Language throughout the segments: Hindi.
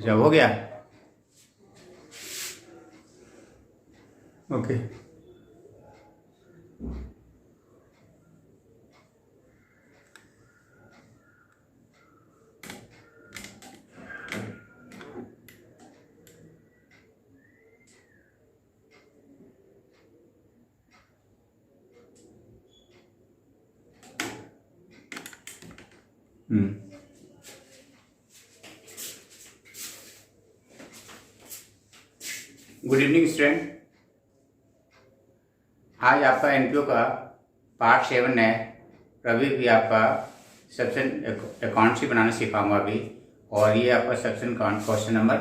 जब हो गया ओके। Good evening student. आज आपका एनपीओ का पार्ट 7 है। अभी भी आपका सेक्शन अकाउंट शीट बनाना सिखाऊंगा अभी, और ये आपका सेक्शन अकाउंट क्वेश्चन नंबर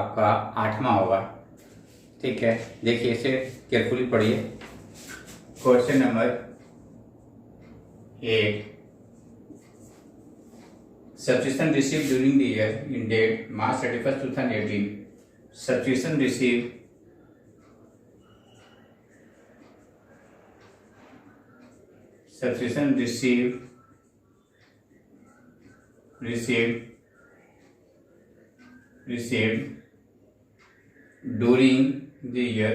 आपका 8वां होगा। ठीक है, देखिए इसे केयरफुली पढ़िए। Question number 8, subscription received during the year in date March 31st 2018. Subscription received during the year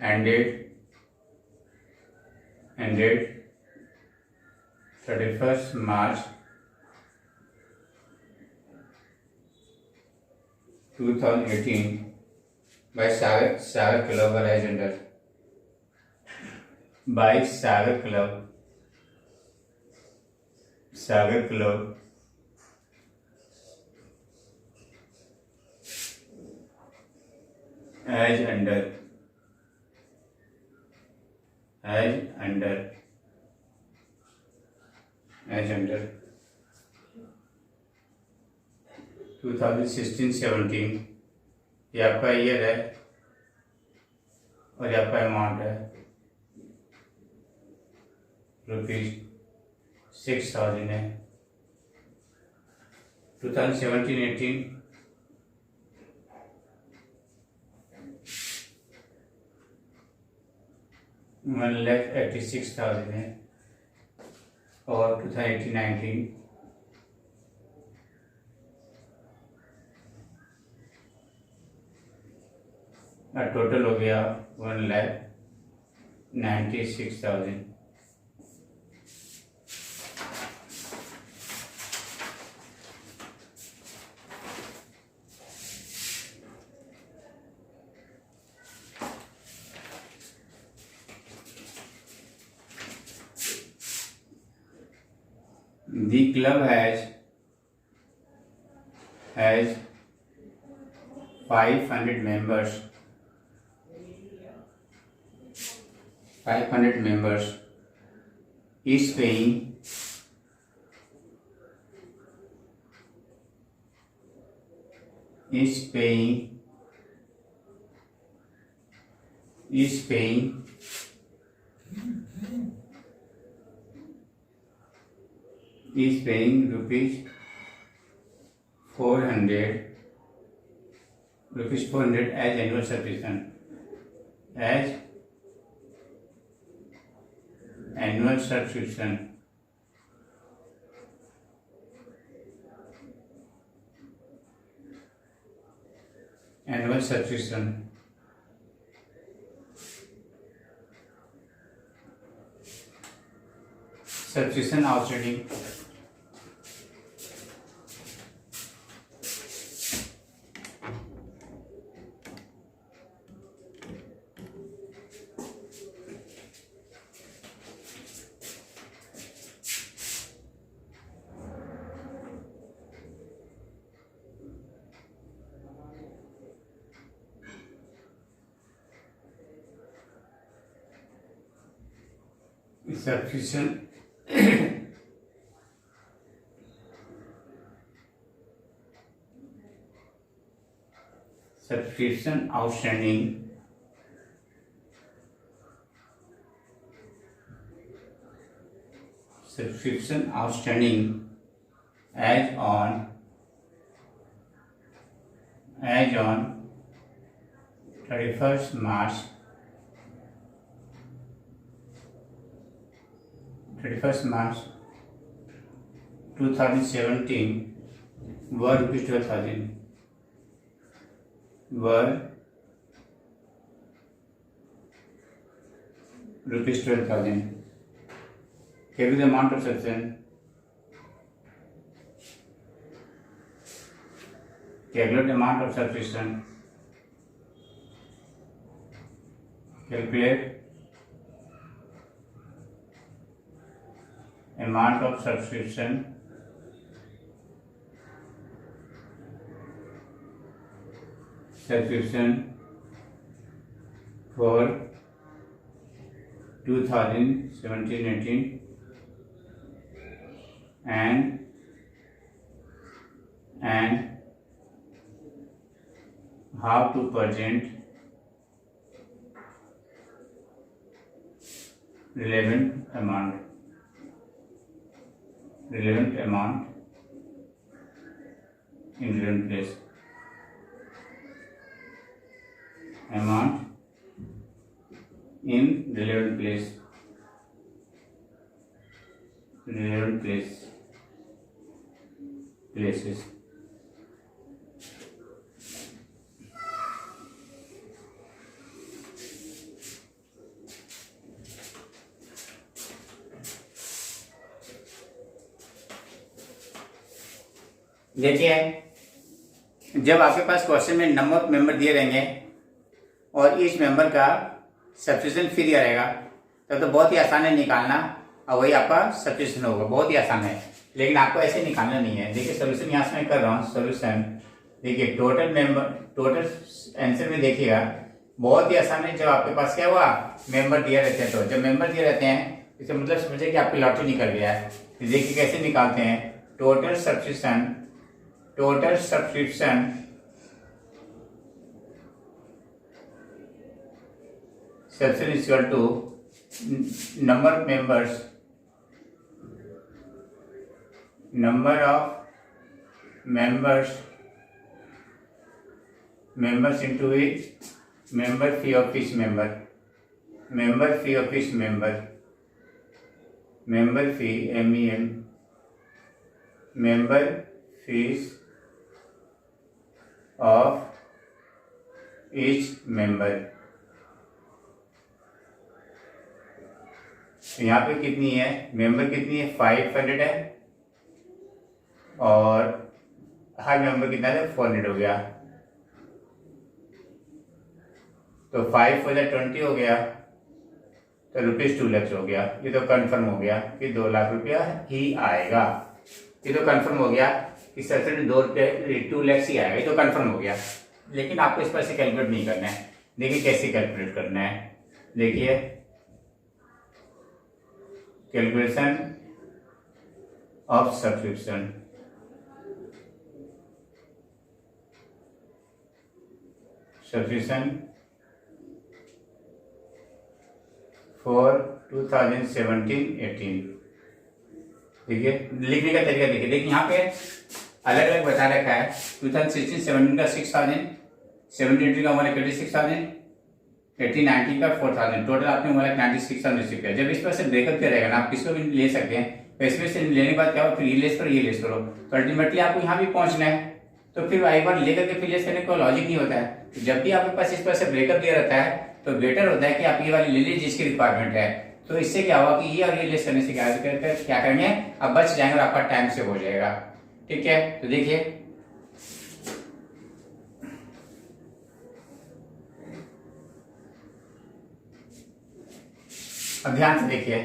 ended 31st March 2018 by Sagar Club as under by Sagar Club as under 2016-17। ये आपका ईयर है और ये आपका अमाउंट है ₹6,000 है। 2017-18 1,86,000 है, और 2018-19 टोटल हो गया 1,96,000। The club has 500 members. 500 members is paying rupees 400 as annual subscription. Annual subscription subscription outstanding subscription outstanding as on 31st March 31st March 2017 were rupees 12,000. Were rupees 12,000. Calculate the amount of subscription. Calculate the amount of subscription. Calculate amount of subscription for 2017-18 and how to present relevant amount in relevant place. Amount in relevant places. देखिए, जब आपके पास क्वेश्चन में नंबर ऑफ मेंबर दिए रहेंगे और ईच मेंबर का सब्सक्रिप्शन फी दिया रहेगा तब तो बहुत ही आसान है निकालना और वही आपका सब्सक्रिप्शन होगा। बहुत ही आसान है, लेकिन आपको ऐसे निकालना नहीं है। देखिए सोल्यूशन यहाँ से मैं कर रहा हूँ। सोल्यूशन देखिए, टोटल आंसर में देखिएगा, बहुत ही आसान है। जब आपके पास क्या हुआ, मेंबर दिए रहते हैं, तो जब मेंबर दिए रहते हैं इसका मतलब समझिए कि आपकी लॉटरी निकल गया है। देखिए कैसे निकालते हैं। Total subscription is equal to number of members into each member fee of each member. Member fee of each member. Member fee MEM. Member fees of each member. तो यहाँ पे कितनी है, मेंबर कितनी है, 500 है और हर मेंबर कितना है, 400 हो गया। तो 5 for 20 हो गया, तो रुपीज 2 लाख हो गया। ये तो कंफर्म हो गया कि 2 लाख रुपया ही आएगा। ये तो कंफर्म हो गया कि सब्सिडी 2 लाख ही आएगा। ये तो कंफर्म हो गया, लेकिन आपको इस पर से कैलकुलेट नहीं करना है। देखिए कैसे कैलकुलेट करना है। देखिए कैलकुलेशन ऑफ सब्सक्रिप्शन। फॉर 2017-18। देखिए लिखने का तरीका देखिए यहाँ पे अलग अलग बता रखा है। 2016-17 का 6,000, 17-18 का 186,000, 18-19 का 4,000, टोटल आपने 196,000 रिसीव किया। जब इस पर से ब्रेकअप किया रहेगा ना, आप किसको भी ले सकते हैं। तो इसमें से लेने के बाद क्या हो, फिर ये लेस करो, ये लेस करो, तो अल्टीमेटली आपको यहाँ भी पहुंचना है। तो फिर एक बार लेकर के फिर लेस करने का लॉजिक नहीं होता है। तो जब भी आपके पास इस पर से ब्रेकअप दिया रहता है तो बेटर होता है कि आप ये वाली ले लीजिए जिसकी रिक्वायरमेंट है। तो इससे क्या होगा कि ये और ये लेस करने से क्या करेंगे, अब बच जाएंगे और आपका टाइम सेव हो जाएगा। ठीक है, तो देखिए अब ध्यान से देखिए।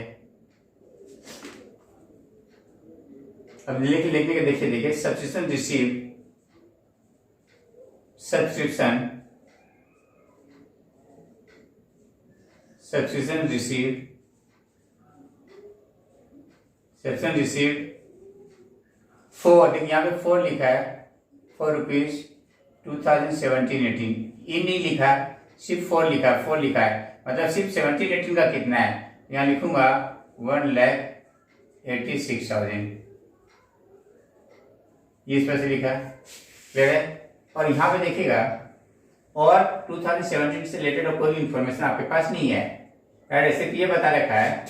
अब लिखने के देखिए subscription receive, subscription receive for, देखिए यहाँ पे 4 लिखा है, फॉर रुपीज 2017-18। ये नहीं लिखा, सिर्फ 4 लिखा है, मतलब सिर्फ 17-18 का कितना है। यहाँ लिखूंगा 1,86,000, ये इस पर से लिखा है। और यहाँ पे देखिएगा और 2017 से रिलेटेड कोई भी इंफॉर्मेशन आपके पास नहीं है। ऐसे ये बता रखा है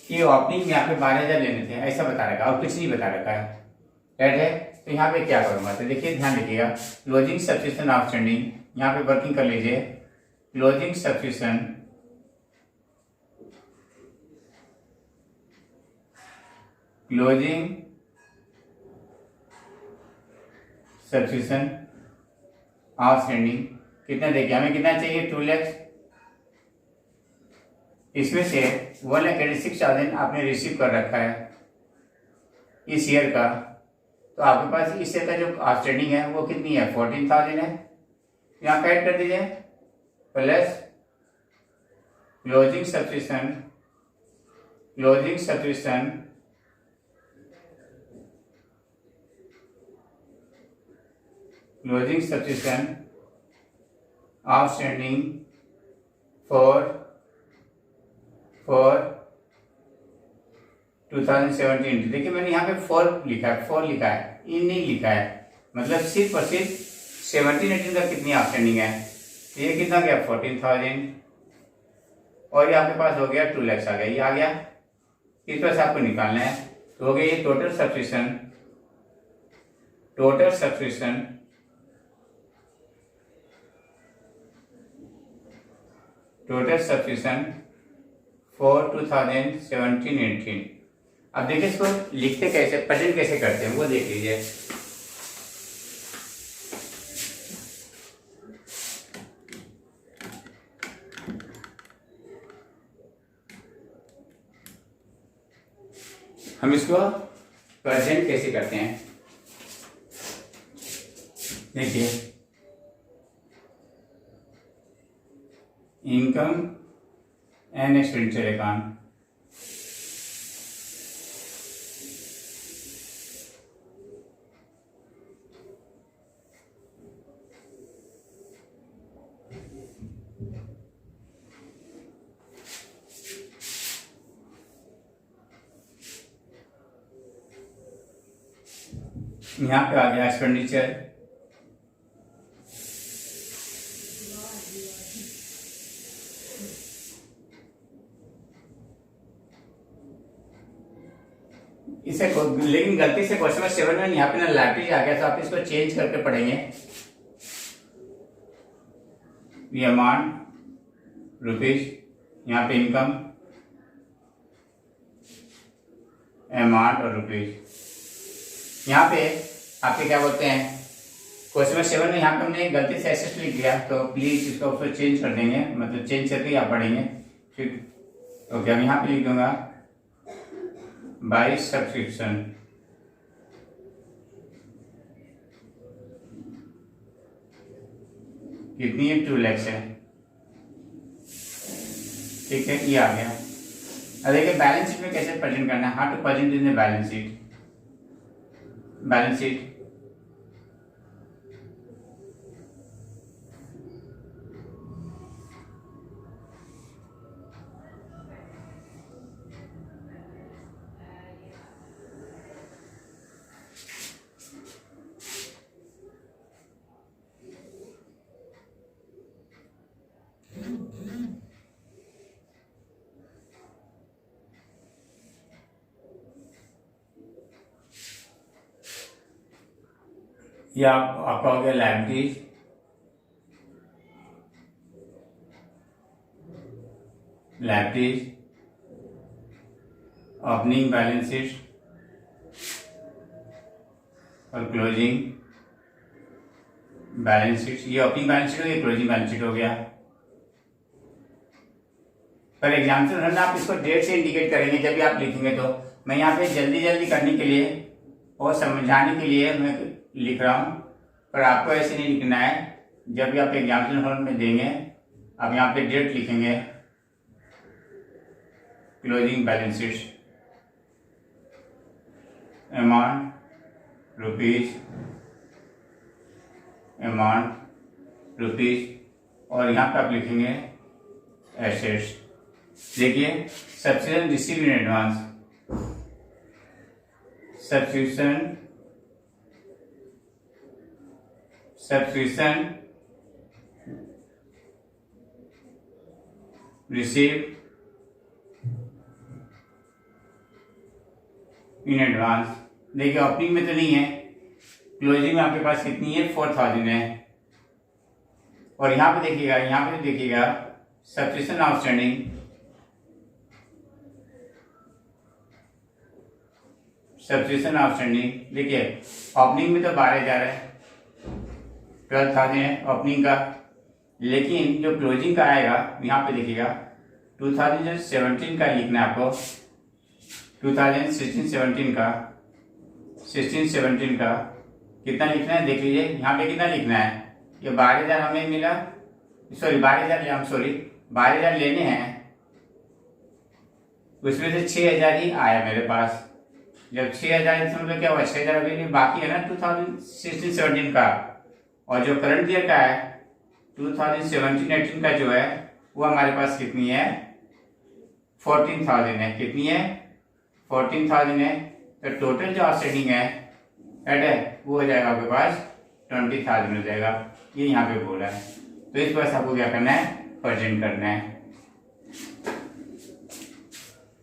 कि ओपनिंग में यहाँ पे 12,000 लेने थे, ऐसा बता रखा है और कुछ नहीं बता रखा है, राइट है। तो यहाँ पे क्या करूँगा, तो देखिए ध्यान रखिएगा, क्लोजिंग सब्सक्रिप्शन आउटस्टैंडिंग, यहाँ पे वर्किंग कर लीजिए। क्लोजिंग सब्सक्रिप्शन आउटस्टैंडिंग कितना देखिए, हमें कितना चाहिए, 2 लाख। इसमें से 1,86,000 आपने रिसीव कर रखा है इस ईयर का, तो आपके पास इस ईयर का जो आउटस्टैंडिंग है वो कितनी है, 14,000 है। यहाँ पे ऐड कर दीजिए, plus closing subscription outstanding for 2017। देखिए मैंने यहाँ पे 4 लिखा है, इन नहीं लिखा है, मतलब सिर्फ और सिर्फ 17-18 का कितनी आउटस्टैंडिंग है, ये कितना गया, 14,000, और ये आपके पास हो गया 2 लाख आ गया, ये आ गया। इस तरह से आपको निकालना है, तो हो गया ये टोटल सब्सक्रिप्शन फॉर 2017-18। अब देखिए इसको लिखते कैसे, प्रेजेंट कैसे करते हैं वो देख लीजिए। हम इसको प्रेजेंट कैसे करते हैं, देखिए इनकम एंड एक्सपेंडिचर अकाउंट, यहाँ पे आ गया एक्सपेंडिचर, इसे लेकिन गलती से क्वेश्चन नंबर 7 में यहाँ पे ना लाइब्रेरी आ गया, तो आप इसको चेंज करके पढ़ेंगे। ये अमाउंट रुपीज, यहाँ पे इनकम अमाउंट और रुपीज, यहाँ पे आपके क्या बोलते हैं, क्वेश्चन नंबर 7 में यहाँ पे हमने गलती से एसेट लिख दिया, तो प्लीज इसको उसको चेंज कर देंगे, मतलब चेंज करके आप पढ़ेंगे, ठीक। ओके, अब यहाँ पे लिख दूंगा बाय सब्सक्रिप्शन, कितनी है, 2 लाख है, ठीक है, ये आ गया। अब देखिए बैलेंस शीट में कैसे प्रेजेंट करना है, how to present in the balance sheet. ये आपका हो गया लाइब्रेरीज, ओपनिंग बैलेंस शीट और क्लोजिंग बैलेंस शीट। ये ओपनिंग बैलेंस शीट हो गया, क्लोजिंग बैलेंस शीट हो गया। पर एग्जाम्पल आप इसको डेट से इंडिकेट करेंगे जब भी आप लिखेंगे, तो मैं यहाँ पे जल्दी करने के लिए और समझाने के लिए मैं लिख रहा हूँ, पर आपको ऐसे नहीं लिखना है। जब भी आप एग्जाम्पल हॉल में देंगे, आप यहाँ पे डेट लिखेंगे, closing balance sheet, amount rupees, और यहाँ पे आप लिखेंगे एसेट्स। देखिए subscription receive in advance, subscription receive in advance. देखिए ओपनिंग में तो नहीं है, क्लोजिंग में आपके पास कितनी है 4000 है। और यहाँ पे देखिएगा सब्सक्रिप्शन आउटस्टैंडिंग, देखिए ओपनिंग में तो 12,000 है, 12,000 है ओपनिंग का, लेकिन जो क्लोजिंग का आएगा यहाँ पे देखिएगा 2017 का लिखना है आपको, 2016-17 का, 16-17 का कितना लिखना है देख लीजिए। यहाँ पे कितना लिखना है, ये 12,000 हमें मिला, 12,000 लेने हैं, उसमें से 6,000 ही आया मेरे पास। जब 6,000 इसका मतलब क्या हुआ, 6,000 अभी बाकी है ना 2016-17 का, और जो करंट ईयर का है 2017-18 का जो है वो हमारे पास कितनी है 14,000 है। कितनी है 14,000 है। तो टोटल जो आउटस्टैंडिंग है वो हो जाएगा आपके पास 20,000 हो जाएगा। ये यहाँ पे बोला है, तो इस पर आपको क्या करना है, प्रेजेंट करना है।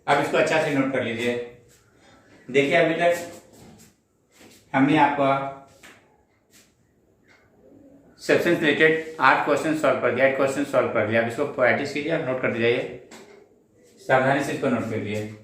अब इसको अच्छा से नोट कर लीजिए। देखिए अभी तक हमने आपका सब्सटेंस रिलेटेड 8 क्वेश्चन सॉल्व कर दिया, 8 क्वेश्चन सॉल्व कर दिया। अब इसको प्रैक्टिस कीजिए, नोट करते जाइए, सावधानी से इसको नोट कर लीजिए।